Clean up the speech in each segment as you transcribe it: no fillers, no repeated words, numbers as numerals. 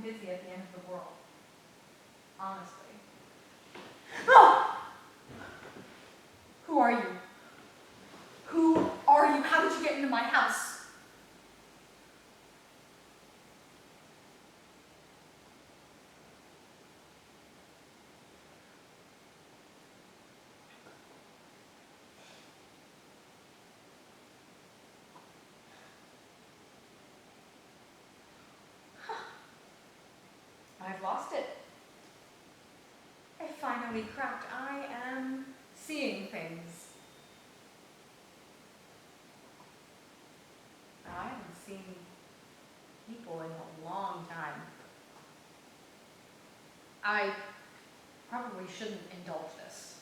busy at the end of the world. Honestly. Oh! Who are you? Who are you? How did you get into my house? I've lost it. I finally cracked. I am seeing things. I haven't seen people in a long time. I probably shouldn't indulge this.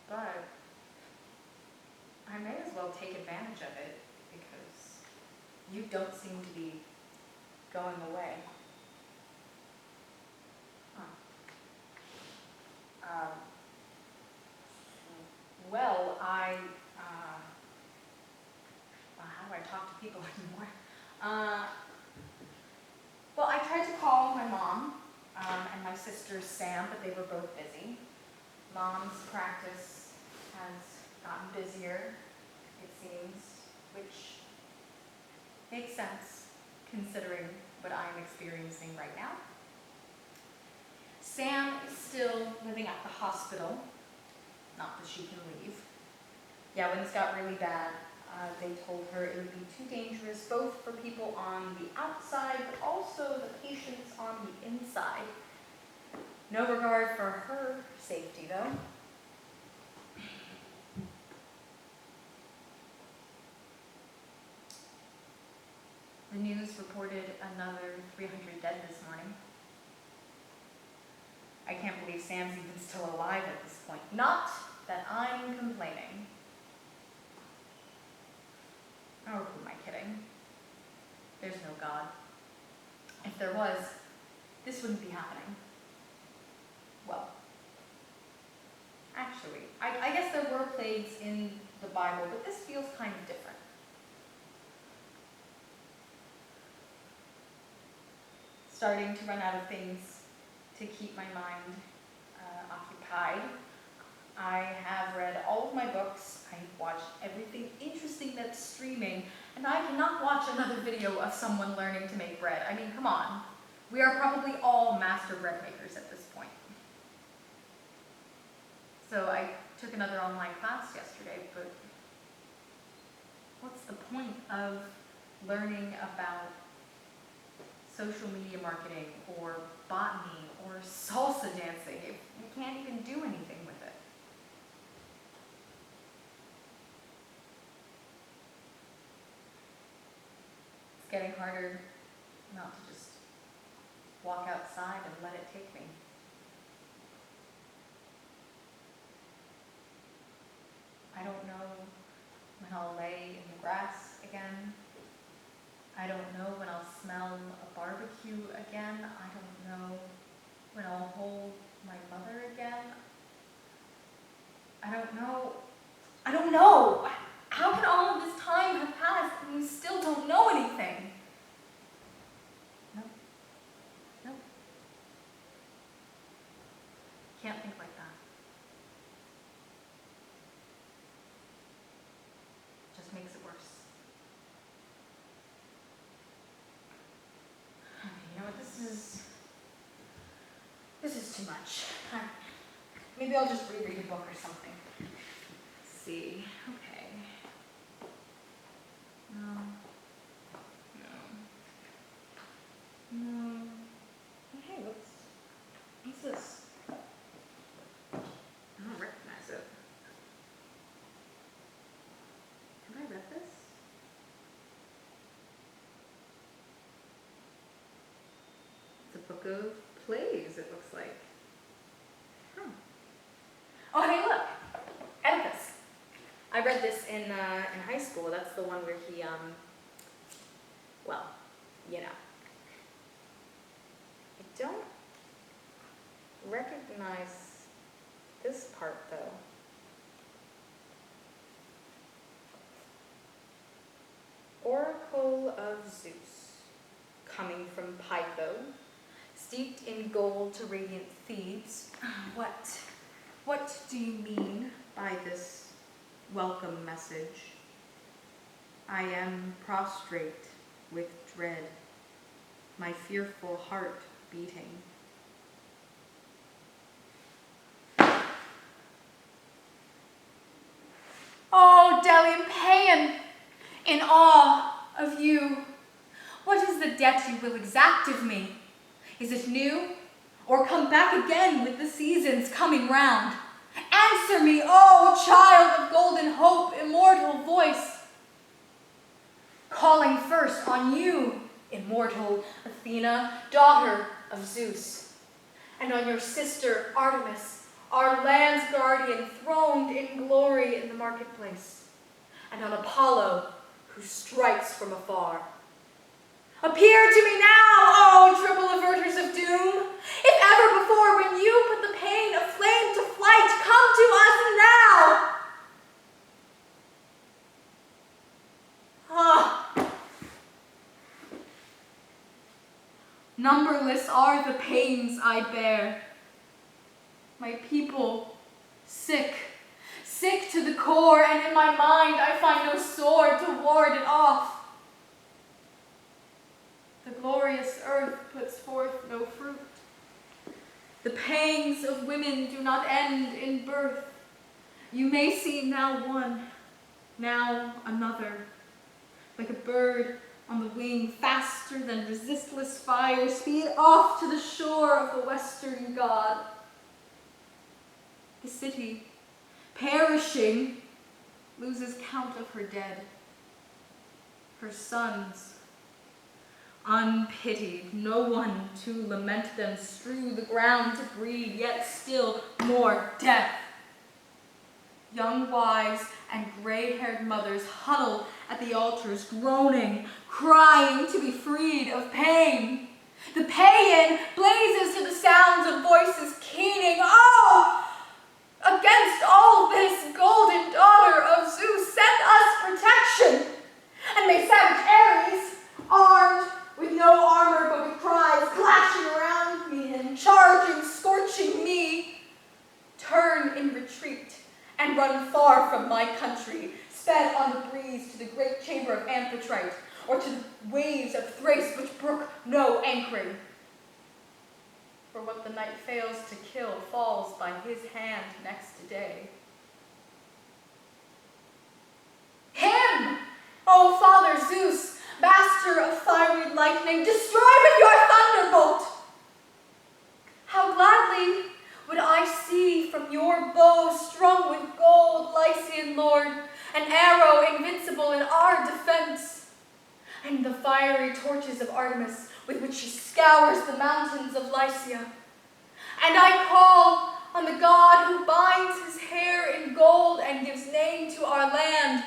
But I may as well take advantage of it because you don't seem to be going away. Huh. Well, how do I talk to people anymore? Well, I tried to call my mom and my sister Sam, but they were both busy. Mom's practice has gotten busier, it seems, which makes sense considering what I'm experiencing right now. Sam is still living at the hospital, not that she can leave. Yeah, when this got really bad, they told her it would be too dangerous both for people on the outside, but also the patients on the inside. No regard for her safety, though. The news reported another 300 dead this morning. I can't believe Sam's even still alive at this point. Not that I'm complaining. Oh, who am I kidding? There's no God. If there was, this wouldn't be happening. Well, actually, I guess there were plagues in the Bible, but this feels kind of different. Starting to run out of things to keep my mind occupied. I have read all of my books, I've watched everything interesting that's streaming, and I cannot watch another video of someone learning to make bread. I mean, come on. We are probably all master bread makers at this point. So I took another online class yesterday, but what's the point of learning about social media marketing or botany or salsa dancing if you can't even do anything with it? It's getting harder not to just walk outside and let it take me. I don't know when I'll lay in the grass again. I don't know when I'll smell a barbecue again. I don't know when I'll hold my mother again. I don't know. How can all of this time have passed and you still don't know anything? No. Can't think like that. Just makes it worse. You know what, this is too much. Maybe I'll just reread a book or something. Let's see, okay. No. Hey, what's this? I don't recognize it. Have I read this? It's a book of plays, it looks like. Huh. Oh, hey, look! Oedipus. I read this in high school. That's the one where he, well, you know. I don't recognize this part, though. oracle of Zeus, coming from Pytho, steeped in gold to radiant Thebes. What do you mean by this welcome message? I am prostrate with dread, my fearful heart beating. Oh, Delian Paean, in awe of you, what is the debt you will exact of me? Is it new, or come back again with the seasons coming round? Answer me, oh child of golden hope, immortal voice, calling first on you, immortal Athena, daughter of Zeus, and on your sister Artemis, our land's guardian, throned in glory in the marketplace, and on Apollo, who strikes from afar. Appear to me now, O triple averters of doom! If ever before, when you put the pain of flame to flight, come to us now! Ah! Numberless are the pains I bear. My people, sick to the core, and in my mind I find no sword to ward it off. The glorious earth puts forth no fruit. The pangs of women do not end in birth. You may see now one, now another, like a bird on the wing, faster than resistless fire, speed off to the shore of the western god. The city, perishing, loses count of her dead. Her sons, unpitied, no one to lament them, strew the ground to breed, yet still more death. Young wives and gray-haired mothers huddle at the altars, groaning, crying to be freed of pain. The paean blazes to the sounds of voices keening. Oh! Against all this, golden daughter of Zeus, send us protection. And may savage Ares, armed with no armor but with cries clashing around me and charging, scorching me, turn in retreat and run far from my country, sped on the breeze to the great chamber of Amphitrite, or to the waves of Thrace which brook no anchoring. For what the night fails to kill falls by his hand next day. Him, O Father Zeus, master of fiery lightning, destroy with your thunderbolt! How gladly would I see from your bow strung with gold, Lycian lord, an arrow invincible in our defense, and the fiery torches of Artemis with which she scours the mountains of Lycia. And I call on the god who binds his hair in gold and gives name to our land,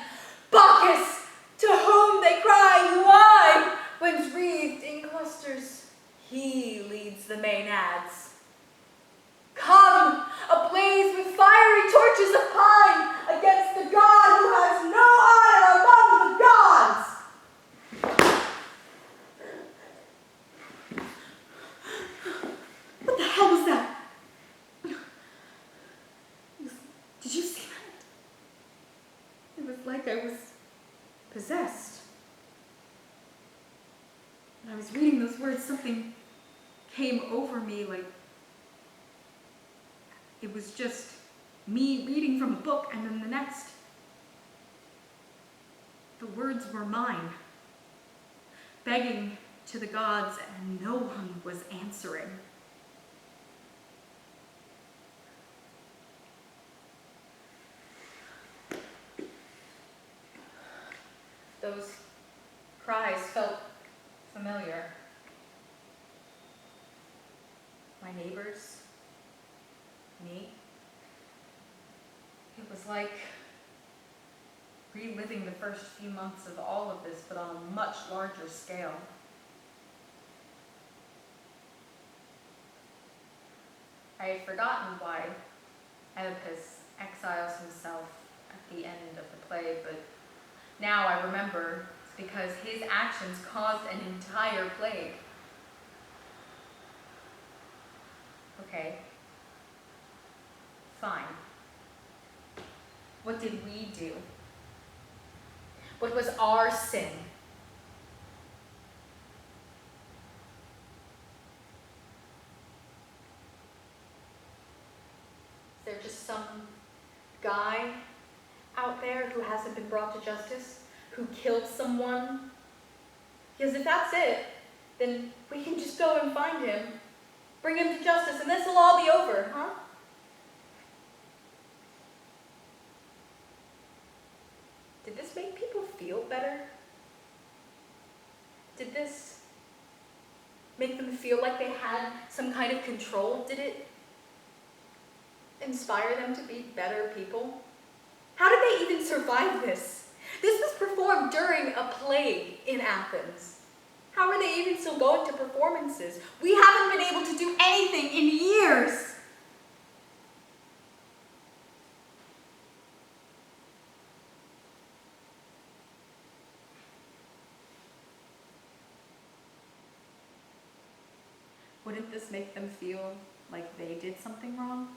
Bacchus, to whom they cry, why, when wreathed in clusters, he leads the Maenads. Come, ablaze with fiery torches of pine, against the god who has no honor among the gods! What the hell was that? Did you see that? It was like I was possessed. When I was reading those words, something came over me, like it was just me reading from a book, and then the next, the words were mine, begging to the gods, and no one was answering. Those cries felt familiar. My neighbors, me. It was like reliving the first few months of all of this, but on a much larger scale. I had forgotten why Oedipus exiles himself at the end of the play, but now I remember because his actions caused an entire plague. Okay. Fine. What did we do? What was our sin? Is there just some guy out there who hasn't been brought to justice, who killed someone? Because if that's it, then we can just go and find him, bring him to justice, and this will all be over, huh? Did this make people feel better? Did this make them feel like they had some kind of control? Did it inspire them to be better people? How did they even survive this? This was performed during a plague in Athens. How are they even still going to performances? We haven't been able to do anything in years. Wouldn't this make them feel like they did something wrong?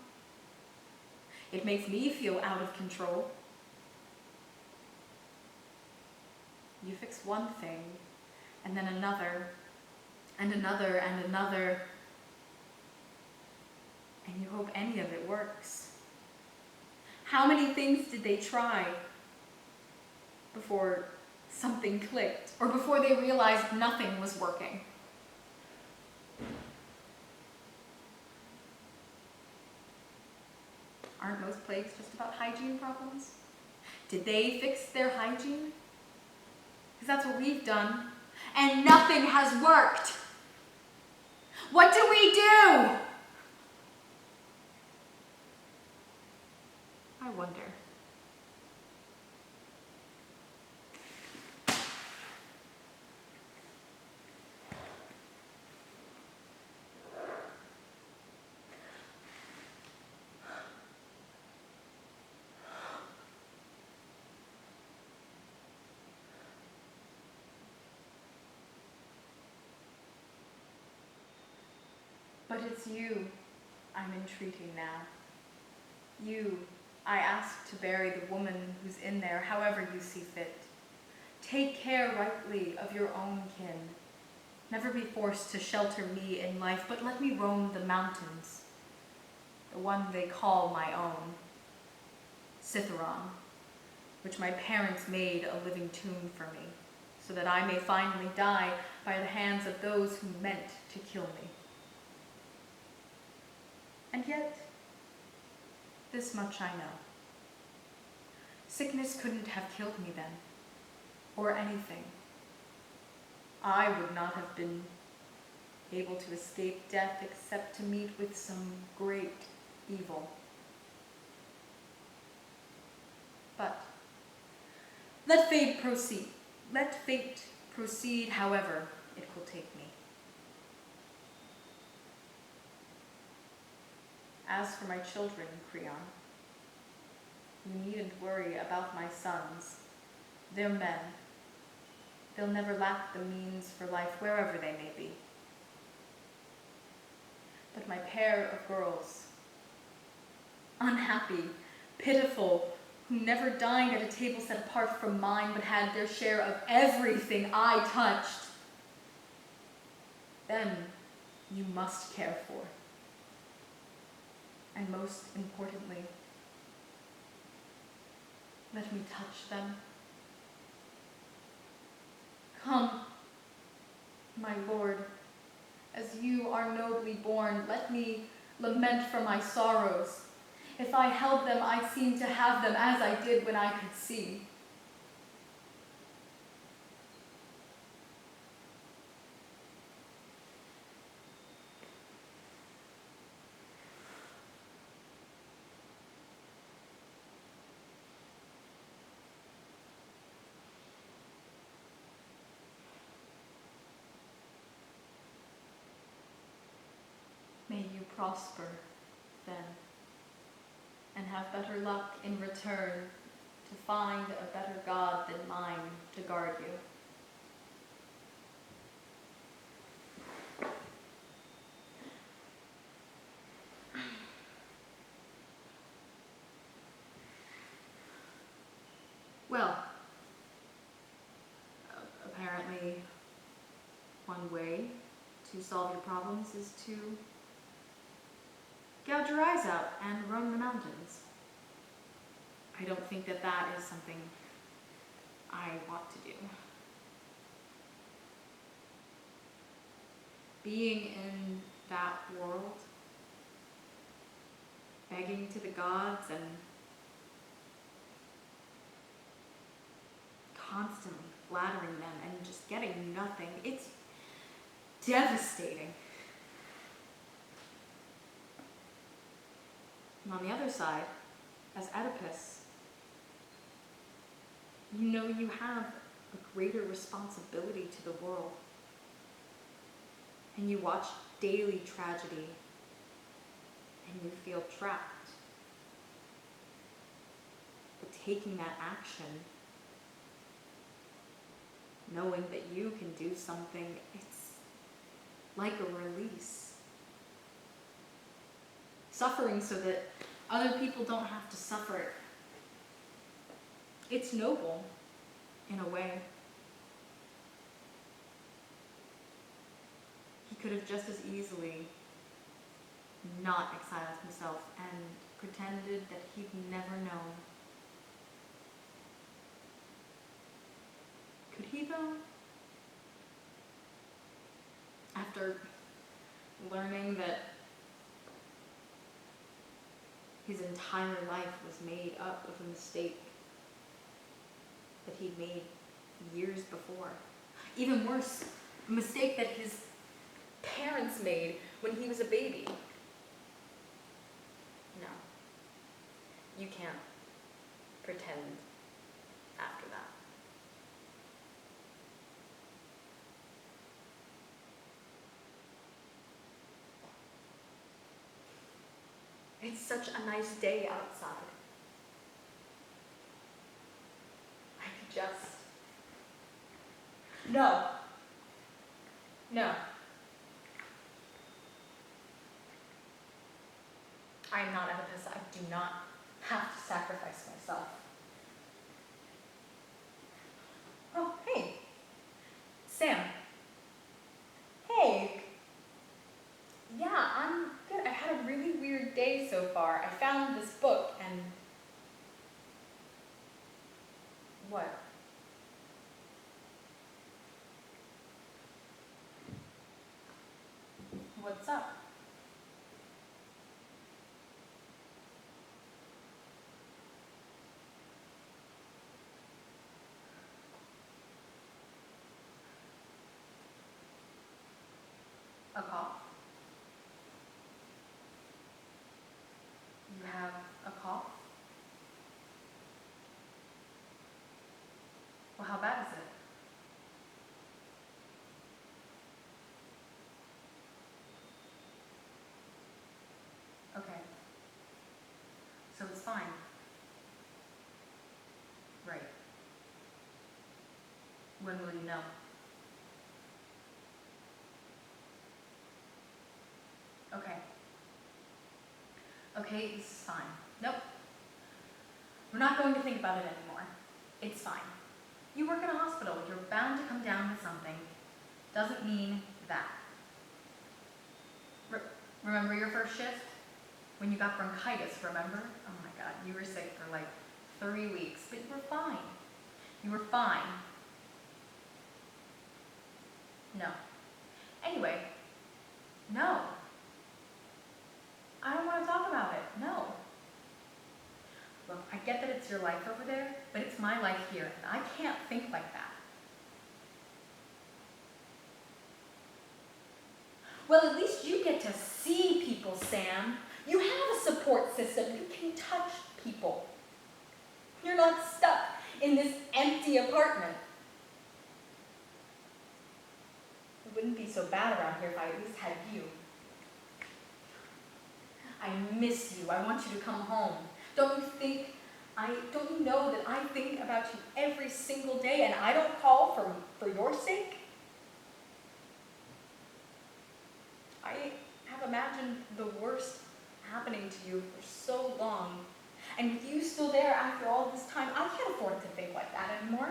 It makes me feel out of control. You fix one thing, and then another, and another, and another, and you hope any of it works. How many things did they try before something clicked, or before they realized nothing was working? Aren't most plagues just about hygiene problems? Did they fix their hygiene? Because that's what we've done, and nothing has worked. What do we do? I wonder. But it's you I'm entreating now. You I ask to bury the woman who's in there, however you see fit. Take care rightly of your own kin. Never be forced to shelter me in life, but let me roam the mountains, the one they call my own, Citharon, which my parents made a living tomb for me, so that I may finally die by the hands of those who meant to kill me. And yet, this much I know. Sickness couldn't have killed me then, or anything. I would not have been able to escape death except to meet with some great evil. But let fate proceed. Let fate proceed however it will take me. As for my children, Creon, you needn't worry about my sons. They're men. They'll never lack the means for life wherever they may be. But my pair of girls, unhappy, pitiful, who never dined at a table set apart from mine but had their share of everything I touched, them you must care for. And most importantly, let me touch them. Come, my Lord, as you are nobly born, let me lament for my sorrows. If I held them, I'd seem to have them as I did when I could see. May you prosper, then, and have better luck in return to find a better God than mine to guard you. one way to solve your problems is to gouge your eyes out and roam the mountains. I don't think that that is something I want to do. Being in that world, begging to the gods and constantly flattering them and just getting nothing, it's devastating. And on the other side, as Oedipus, you know you have a greater responsibility to the world. And you watch daily tragedy and you feel trapped. But taking that action, knowing that you can do something, it's like a release. Suffering so that other people don't have to suffer. It's noble, in a way. He could have just as easily not exiled himself and pretended that he'd never known. Could he, though? After learning that his entire life was made up of a mistake that he'd made years before. Even worse, a mistake that his parents made when he was a baby. No. You can't pretend after that. It's such a nice day outside. I could just... No. No. I am not Oedipus. I do not have to sacrifice myself. Oh, hey. Sam. Hey. Yeah, I'm good. I've had a really weird day so far. I found this book and... What? What's up? A cough? You have a cough? Well, how bad is it? Okay. So it's fine. Right. When will you know? Okay. Okay, this is fine. Nope. We're not going to think about it anymore. It's fine. You work in a hospital. You're bound to come down with something. Doesn't mean that. Remember your first shift? When you got bronchitis, remember? Oh my God, you were sick for like 3 weeks, but you were fine. You were fine. No. Anyway, no. I don't want to talk about it. No. Look, I get that it's your life over there, but it's my life here, and I can't think like that. Well, at least you get to see people, Sam. You have a support system. You can touch people. You're not stuck in this empty apartment. It wouldn't be so bad around here if I at least had you. I miss you. I want you to come home. Don't you know that I think about you every single day and I don't call for your sake? I have imagined the worst happening to you for so long. And with you still there after all this time, I can't afford to think like that anymore.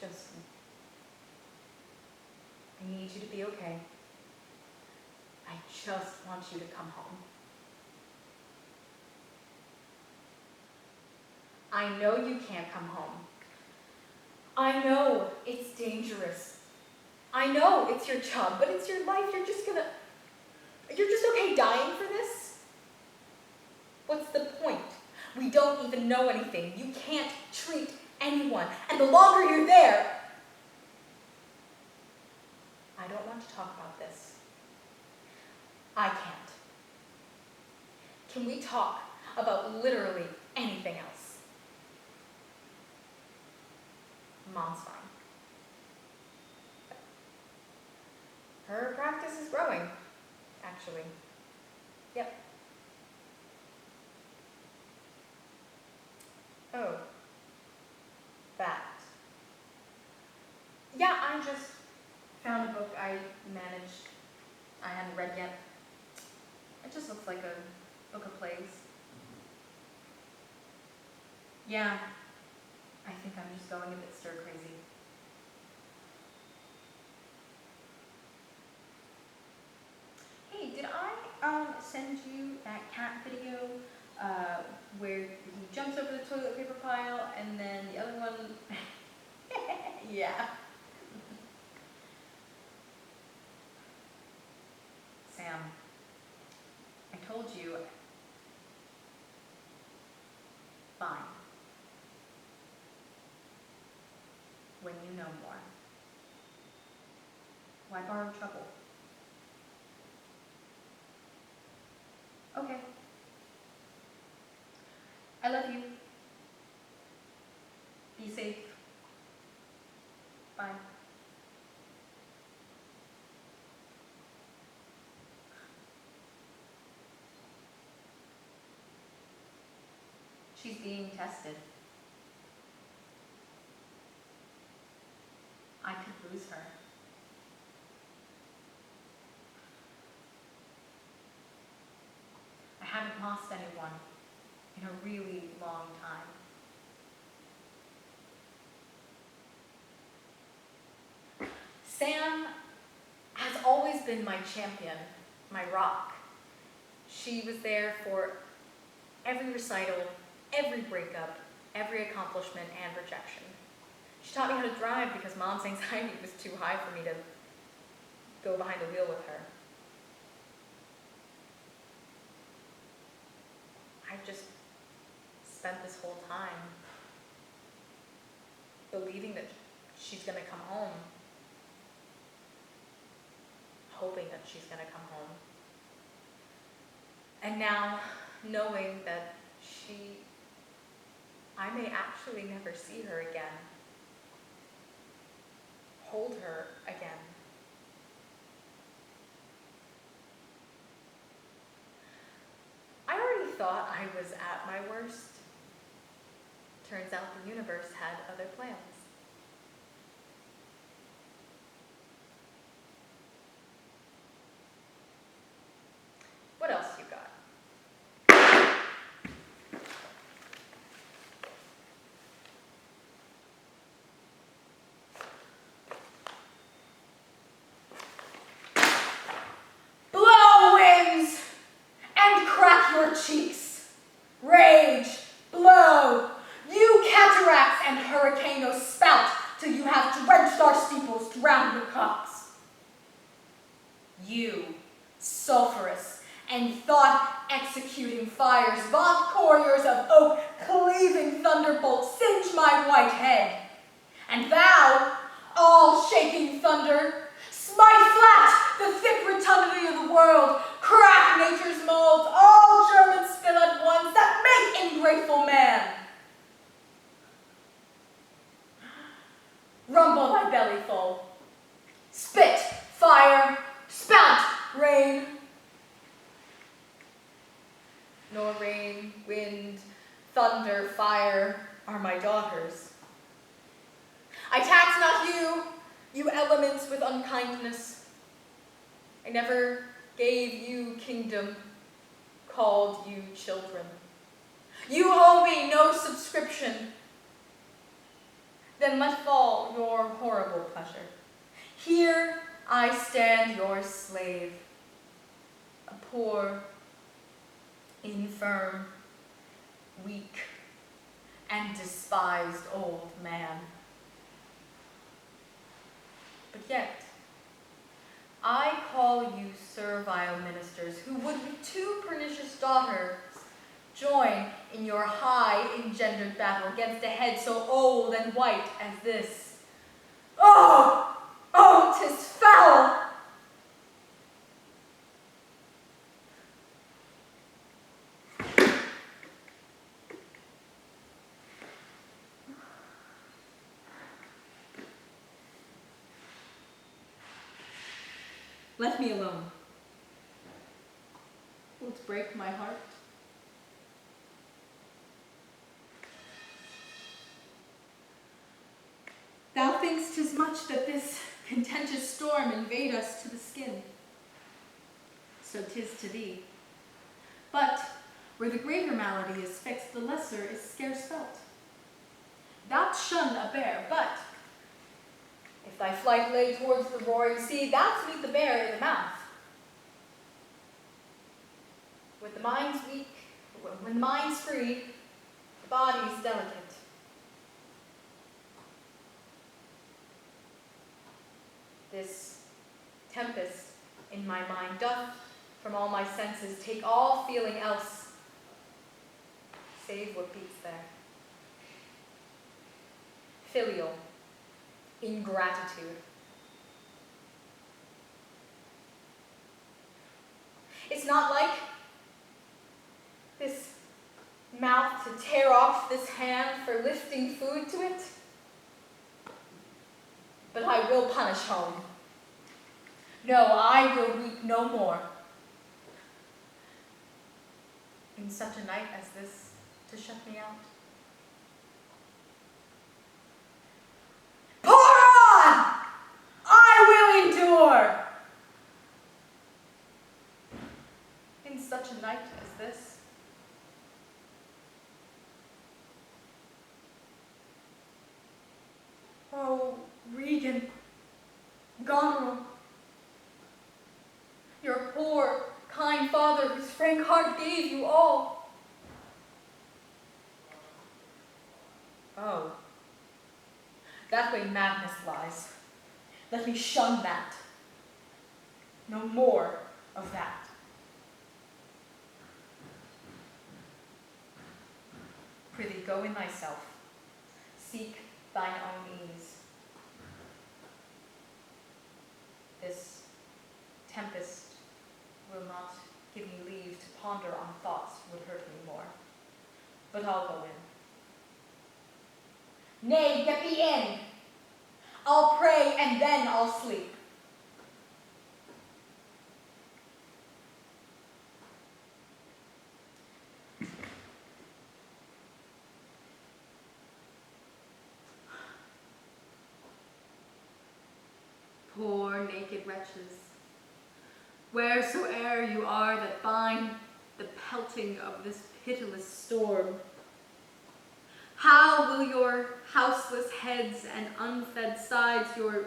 I need you to be okay. I just want you to come home. I know you can't come home. I know it's dangerous. I know it's your job, but it's your life. You're just okay dying for this? What's the point? We don't even know anything. You can't treat anyone. And the longer you're there, I don't want to talk about this. I can't. Can we talk about literally anything else? Mom's fine. Her practice is growing, actually. Yep. Oh. That. Yeah, I just found a book I hadn't read yet. It just looks like a book of plays. Yeah, I think I'm just going a bit stir crazy. Hey, did I send you that cat video where he jumps over the toilet paper pile and then the other one? Yeah. Sam, I told you. Fine. When you know more. Why borrow trouble? Okay. I love you. Be safe. Bye. She's being tested. I could lose her. I haven't lost anyone in a really long time. Sam has always been my champion, my rock. She was there for every recital, every breakup, every accomplishment and rejection. She taught me how to drive because Mom's anxiety was too high for me to go behind the wheel with her. I've just spent this whole time believing that she's going to come home, hoping that she's going to come home. And now, knowing that I may actually never see her again, hold her again. I already thought I was at my worst. Turns out the universe had other plans. What else you got? Blow winds and crack your cheeks. Rage, blow. You cataracts and hurricanes spout till you have drenched our steeples, drowned your cocks. You, sulphurous and thought-executing fires, vaunt couriers of oak, cleaving thunderbolts, singe my white head. And thou, all shaking thunder, smite flat the thick rotundity of the world, crack nature's molds, all Germans spill at once, that make ingrateful man. Rumble thy belly full, spit, fire, spout, rain. Nor rain, wind, thunder, fire are my daughters. I tax not you, you elements with unkindness. I never gave you kingdom, called you children. You owe me no subscription. Then then let fall your horrible pleasure. Here I stand your slave, a poor, infirm, weak, and despised old man. But yet, I call you servile ministers who would with two pernicious daughters join in your high engendered battle against a head so old and white as this. Oh! Oh, 'tis foul! Let me alone. Wilt break my heart? Thou think'st 'tis much that this contentious storm invade us to the skin. So 'tis to thee. But where the greater malady is fixed, the lesser is scarce felt. Thou'lt shun a bear, but if thy flight lay towards the roaring sea, thou'lt meet the bear in the mouth. When the mind's free, the body's delicate. This tempest in my mind doth from all my senses take all feeling else, save what beats there. Filial ingratitude. It's not like this mouth to tear off this hand for lifting food to it. But I will punish home. No, I will weep no more. In such a night as this, to shut me out. Pour on! I will endure! In such a night as this. Oh, Regan, Goneril, your poor, kind father whose frank heart gave you all. Oh, that way madness lies. Let me shun that. No more of that. Prithee, go in thyself. Seek thine own ease. This tempest will not give me leave to ponder on thoughts would hurt me more. But I'll go in. Nay, get thee in. I'll pray and then I'll sleep. Poor naked wretches, wheresoe'er you are that bind the pelting of this pitiless storm, how will your houseless heads and unfed sides, your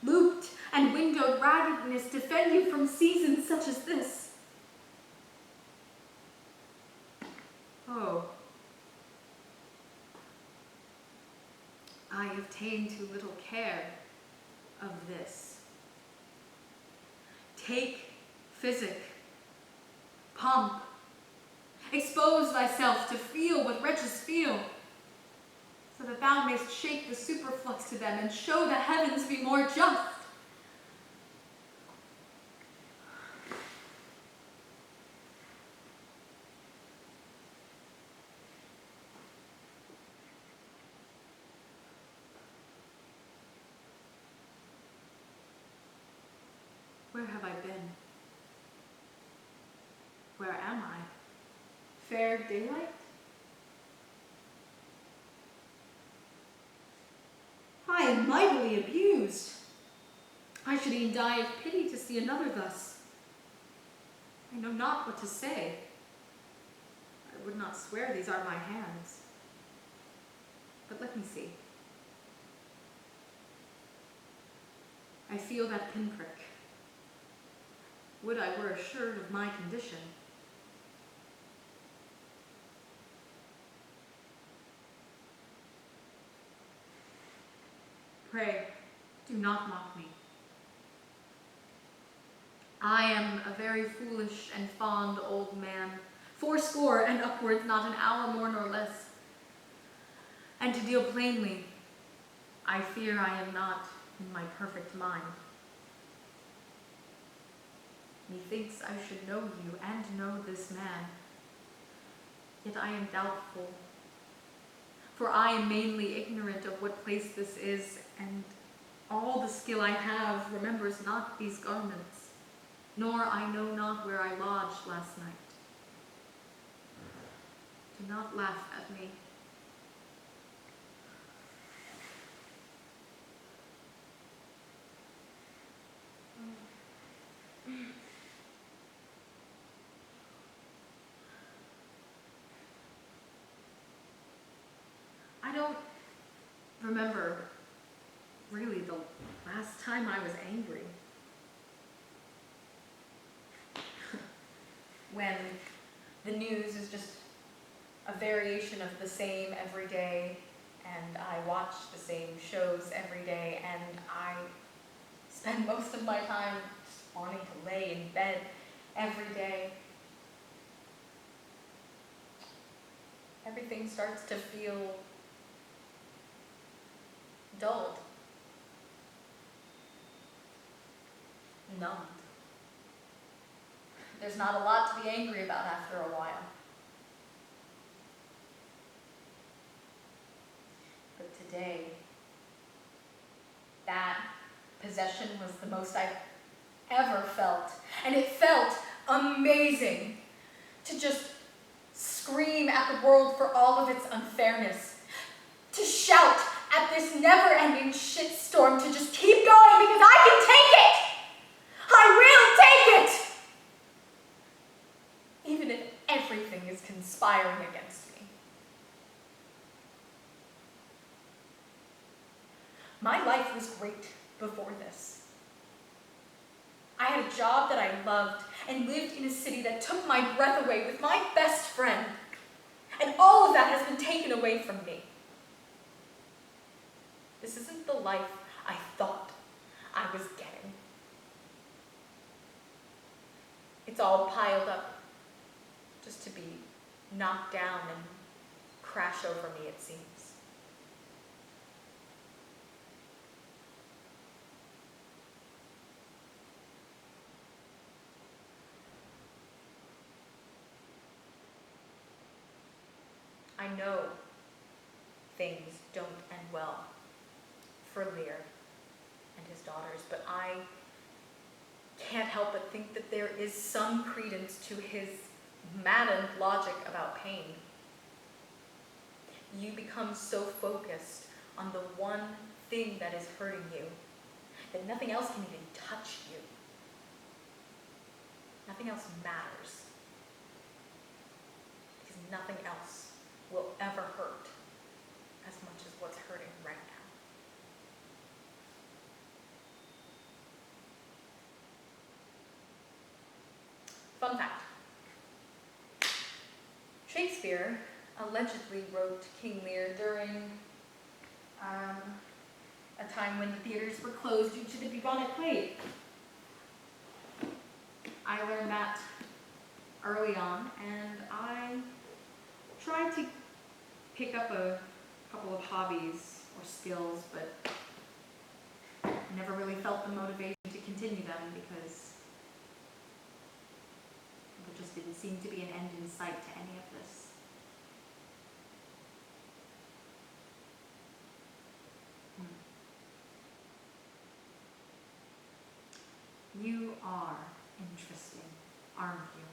looped and windowed raggedness defend you from seasons such as this? Oh, I have ta'en too little care of this. Take physic, pomp, expose thyself to feel what wretches feel, so that thou mayst shake the superflux to them and show the heavens be more just. Where have I been? Where am I? Fair daylight? I am mightily abused. I should e'en die of pity to see another thus. I know not what to say. I would not swear these are my hands. But let me see. feel that pinprick. Would I were assured of my condition. Pray, do not mock me. I am a very foolish and fond old man, 80 and upwards, not an hour more nor less. And to deal plainly, I fear I am not in my perfect mind. Methinks I should know you and know this man, yet I am doubtful, for I am mainly ignorant of what place this is, and all the skill I have remembers not these garments, nor I know not where I lodged last night. Do not laugh at me. I don't remember really the last time I was angry. When the news is just a variation of the same every day, and I watch the same shows every day, and I spend most of my time just wanting to lay in bed every day. Everything starts to feel dulled, numbed. There's not a lot to be angry about after a while. But today, that possession was the most I've ever felt. And it felt amazing to just scream at the world for all of its unfairness. To shout at this never-ending shitstorm to just keep going because I can take it! I will take it! Even if everything is conspiring against me. My life was great before this. I had a job that I loved and lived in a city that took my breath away with my best friend. And all of that has been taken away from me. This isn't the life I thought I was getting. It's all piled up just to be knocked down and crash over me, it seems. I know things don't end well for Lear and his daughters, but I can't help but think that there is some credence to his maddened logic about pain. You become so focused on the one thing that is hurting you that nothing else can even touch you. Nothing else matters. Because nothing else will ever hurt as much as what's hurting right now. Fun fact. Shakespeare allegedly wrote King Lear during a time when the theaters were closed due to the bubonic plague. I learned that early on, and I tried to pick up a couple of hobbies or skills, but never really felt the motivation to continue them because there just didn't seem to be an end in sight to any of this. You are interesting, aren't you?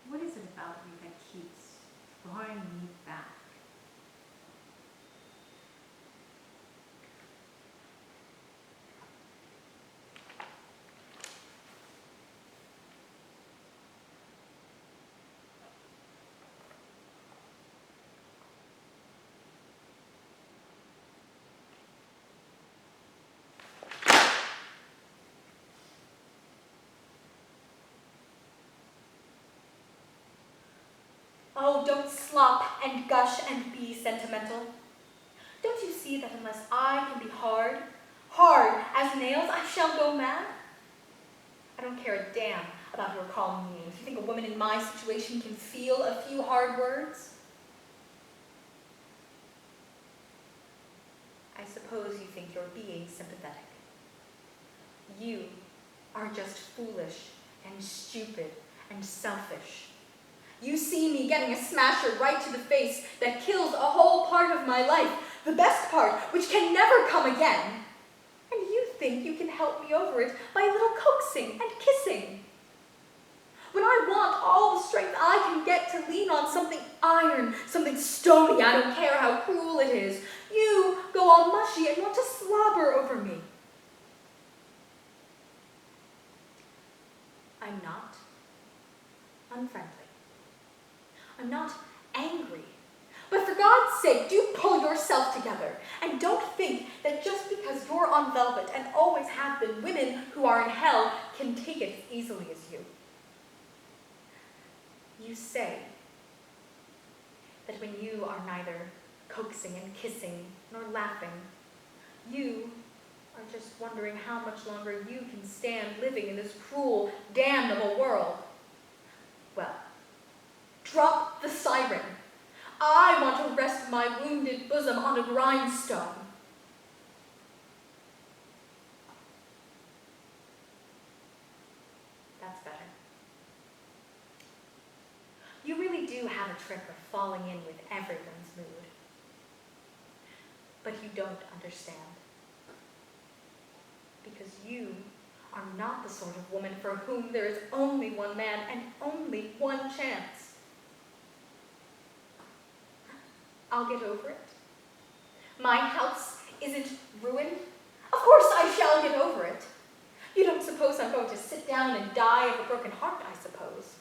What is it about you that keeps drawing me back? Oh, don't slop and gush and be sentimental. Don't you see that unless I can be hard, hard as nails, I shall go mad? I don't care a damn about your calling me names. You think a woman in my situation can feel a few hard words? I suppose you think you're being sympathetic. You are just foolish and stupid and selfish. You see me getting a smasher right to the face that kills a whole part of my life, the best part, which can never come again. And you think you can help me over it by a little coaxing and kissing. When I want all the strength I can get to lean on something iron, something stony, I don't care how cruel it is, you go all mushy and want to slobber over me. I'm not unfriendly. I'm not angry. But for God's sake, do pull yourself together. And don't think that just because you're on velvet and always have been, women who are in hell can take it as easily as you. You say that when you are neither coaxing and kissing nor laughing, you are just wondering how much longer you can stand living in this cruel, damnable world. Well, drop the siren. I want to rest my wounded bosom on a grindstone. That's better. You really do have a trick of falling in with everyone's mood. But you don't understand. Because you are not the sort of woman for whom there is only one man and only one chance. I'll get over it. My house isn't ruined. Of course I shall get over it. You don't suppose I'm going to sit down and die of a broken heart, I suppose.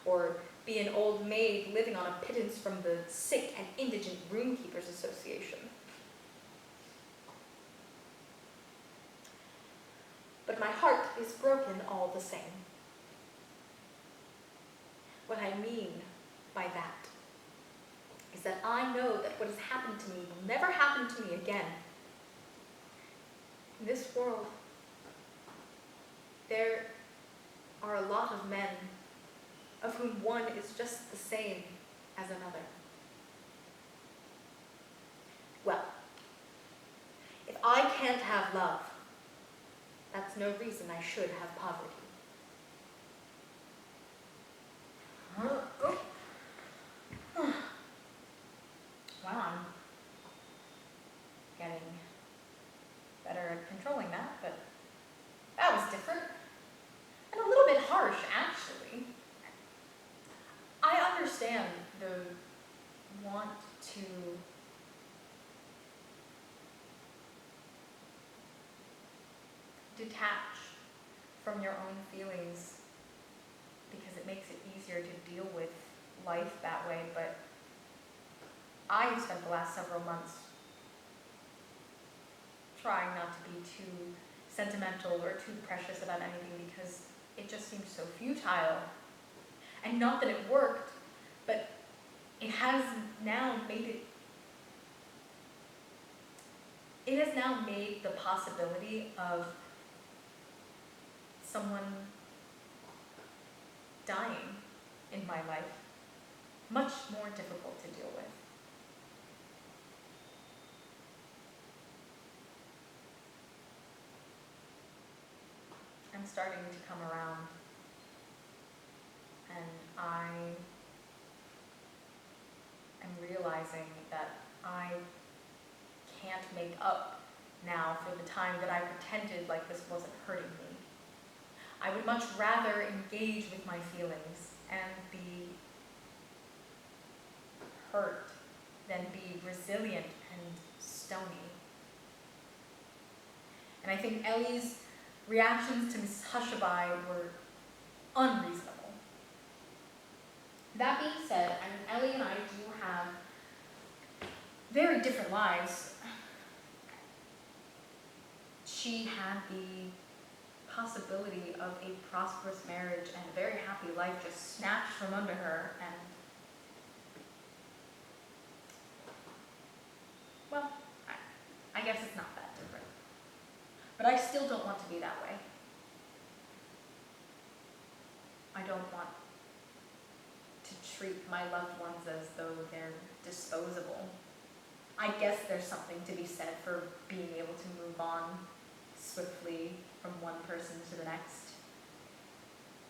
Or be an old maid living on a pittance from the Sick and Indigent Roomkeepers Association. But my heart is broken all the same. What I mean by that is that I know that what has happened to me will never happen to me again. In this world, there are a lot of men of whom one is just the same as another. Well, if I can't have love, that's no reason I should have poverty. Wow, I'm getting better at controlling that, but that was different. And a little bit harsh, actually. I understand the want to detach from your own feelings because it makes it easier to deal with life that way, but I have spent the last several months trying not to be too sentimental or too precious about anything because it just seems so futile. And not that it worked, but it has now made the possibility of someone dying in my life much more difficult to deal with. I'm starting to come around, and I am realizing that I can't make up now for the time that I pretended like this wasn't hurting me. I would much rather engage with my feelings and be hurt than be resilient and stony. And I think Ellie's reactions to Mrs. Hushabye were unreasonable. That being said, Ellie and I do have very different lives. She had the possibility of a prosperous marriage and a very happy life just snatched from under her, and be that way. I don't want to treat my loved ones as though they're disposable. I guess there's something to be said for being able to move on swiftly from one person to the next.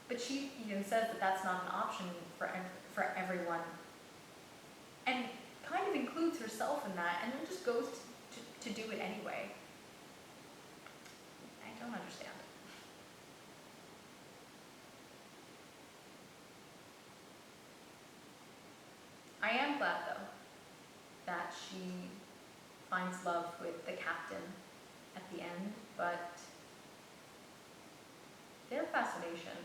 But she even says that that's not an option for everyone. And kind of includes herself in that, and then just goes to do it anyway. I don't understand. I am glad, though, that she finds love with the captain at the end, but their fascination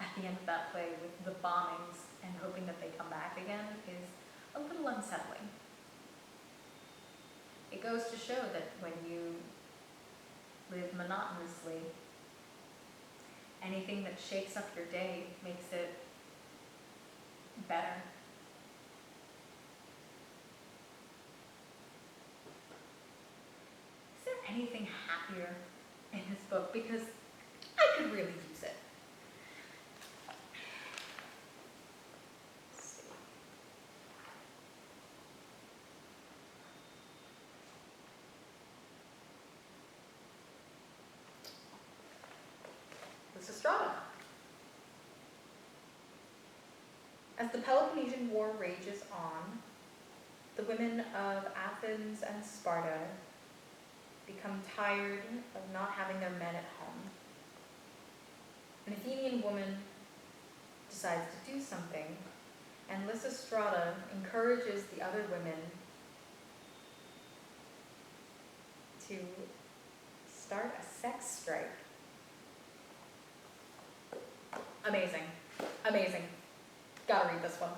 at the end of that play with the bombings and hoping that they come back again is a little unsettling. It goes to show that when you live monotonously, anything that shakes up your day makes it better. Is there anything happier in this book? Because I could really use it. Let's see. Lysistrata. As the Peloponnesian War rages on, the women of Athens and Sparta become tired of not having their men at home. An Athenian woman decides to do something, and Lysistrata encourages the other women to start a sex strike. Amazing. Amazing. Gotta read this one.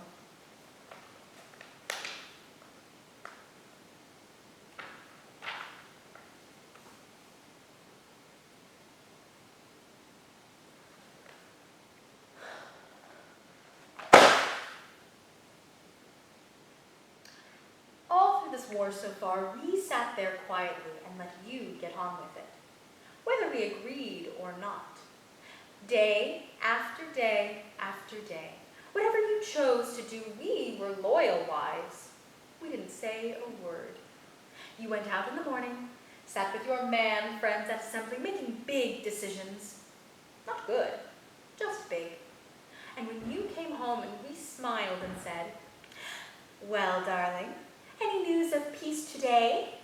All through this war so far, we sat there quietly and let you get on with it, whether we agreed or not. Day after day after day, whatever you chose to do, we were loyal wives. We didn't say a word. You went out in the morning, sat with your man friends at assembly, making big decisions. Not good, just big. And when you came home and we smiled and said, "Well, darling, any news of peace today?"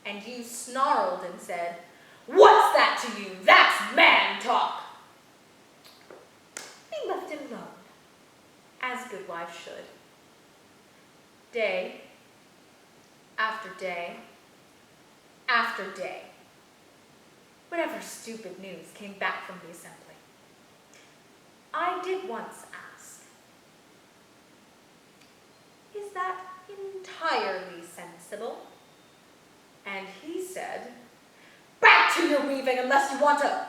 And you snarled and said, "What's that to you? That's man talk." We left it alone, as good wives should. Day after day after day, whatever stupid news came back from the assembly. I did once ask, "Is that entirely sensible?" And he said, "Back to your weaving unless you want to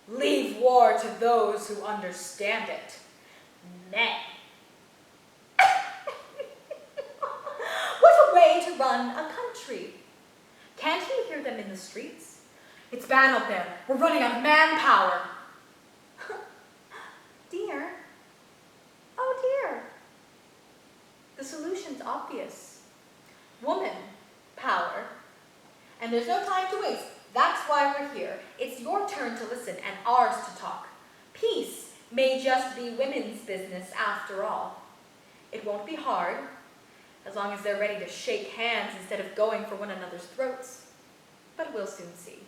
leave war to those who understand it. Men." What a way to run a country. Can't you hear them in the streets? It's bad out there. We're running out of manpower. Dear, oh dear. The solution's obvious. Woman power. And there's no time to waste. That's why we're here. It's your turn to listen and ours to talk. Peace may just be women's business after all. It won't be hard, as long as they're ready to shake hands instead of going for one another's throats. But we'll soon see.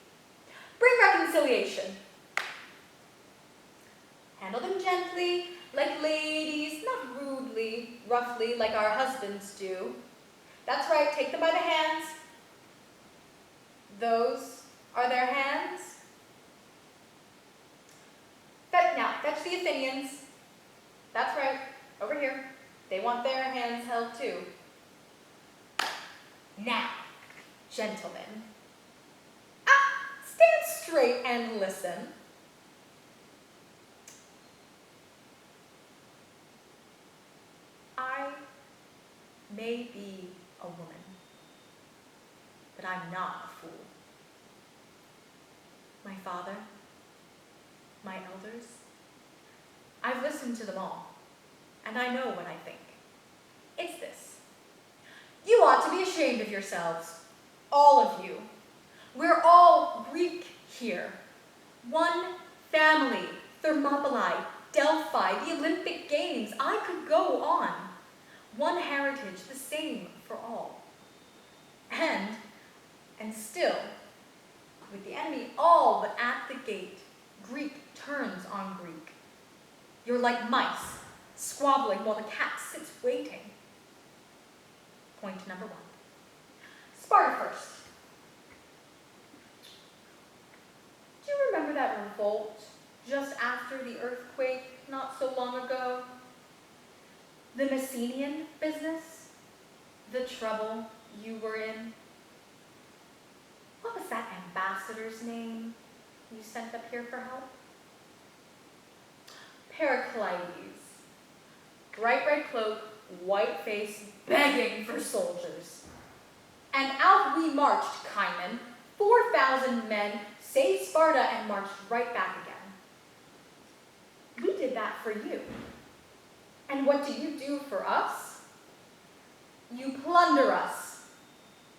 Bring reconciliation. Handle them gently, like ladies, not rudely, roughly, like our husbands do. That's right, take them by the hands. Those are their hands. Now, fetch the Athenians. That's right, over here. They want their hands held too. Now, gentlemen, stand straight and listen. I may be a woman, but I'm not a fool. my father, my elders. I've listened to them all, and I know what I think. It's this. You ought to be ashamed of yourselves, all of you. We're all Greek here. One family, Thermopylae, Delphi, the Olympic Games. I could go on. One heritage, the same for all. And still, with the enemy all but at the gate, Greek turns on Greek. You're like mice, squabbling while the cat sits waiting. Point number 1. Sparta first. Do you remember that revolt just after the earthquake not so long ago? The Messenian business? The trouble you were in? What was that ambassador's name you sent up here for help? Pericleides. Bright red cloak, white face, begging for soldiers. And out we marched, Cimon, 4,000 men, saved Sparta and marched right back again. We did that for you. And what do you do for us? You plunder us.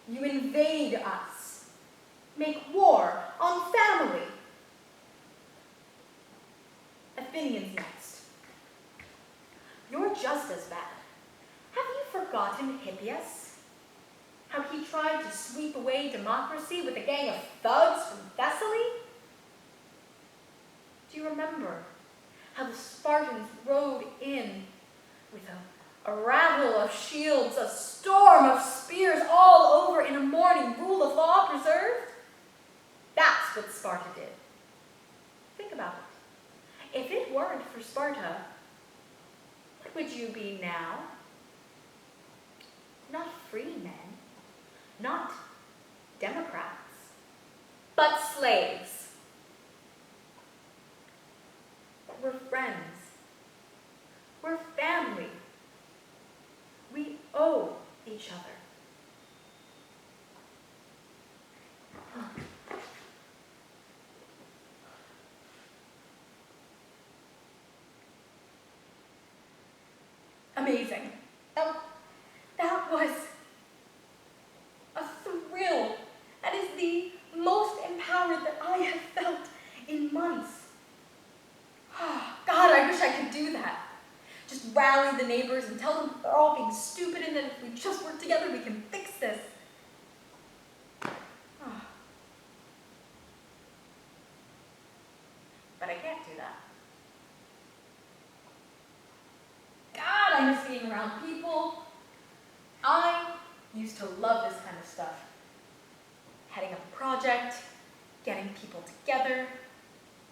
You invade us. Make war on family. Athenians next. You're just as bad. Have you forgotten Hippias? How he tried to sweep away democracy with a gang of thugs from Thessaly? Do you remember how the Spartans rode in with a rattle of shields, a storm of spears all over in a morning, rule of law preserved? That's what Sparta did. Think about it. If it weren't for Sparta, what would you be now? Not free men, not democrats, but slaves. We're friends. We're family. We owe each other. Amazing. That was a thrill. That is the most empowered that I have felt in months. God, I wish I could do that. Just rally the neighbors and tell them they're all being stupid and that if we just work together, we can fix this. But I can't do that. God, I miss being around people. I used to love this kind of stuff. Heading up a project, getting people together,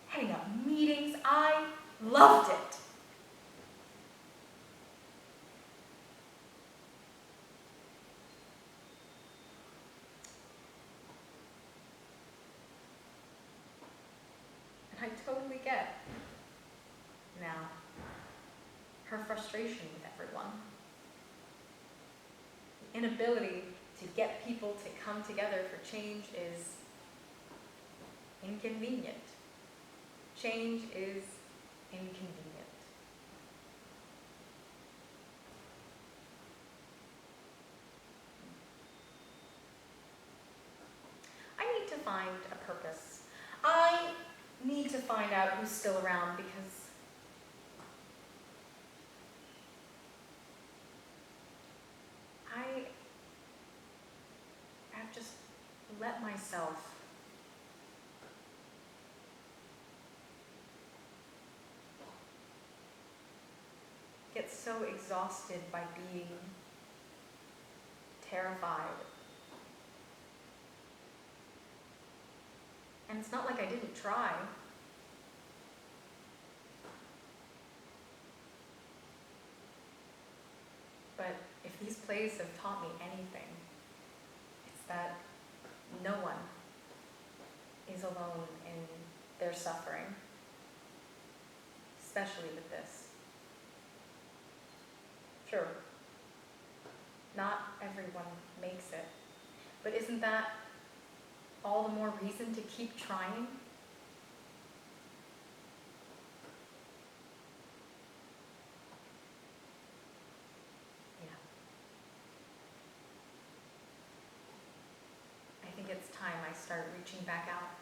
heading up meetings. I loved it. And I totally get now her frustration with everyone. The inability to get people to come together for change is inconvenient. Change is inconvenient. I need to find a purpose. I need to find out who's still around because I've just let myself get so exhausted by being terrified. And it's not like I didn't try. But if these plays have taught me anything, it's that no one is alone in their suffering, especially with this. Sure, not everyone makes it, but isn't that all the more reason to keep trying? reaching back out.